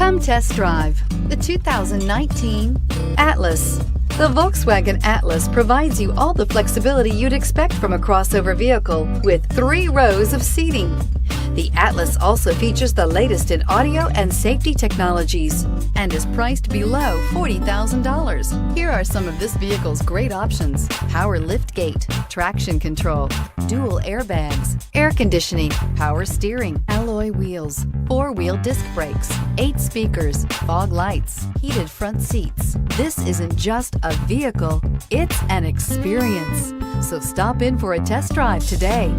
Come test drive the 2019 Atlas. The Volkswagen Atlas provides you all the flexibility you'd expect from a crossover vehicle with 3 rows of seating. The Atlas also features the latest in audio and safety technologies and is priced below $40,000. Here are some of this vehicle's great options: power liftgate, traction control, dual airbags, air conditioning, power steering, alloy wheels, 4-wheel disc brakes, 8 speakers, fog lights, heated front seats. This isn't just a vehicle, it's an experience. So stop in for a test drive today.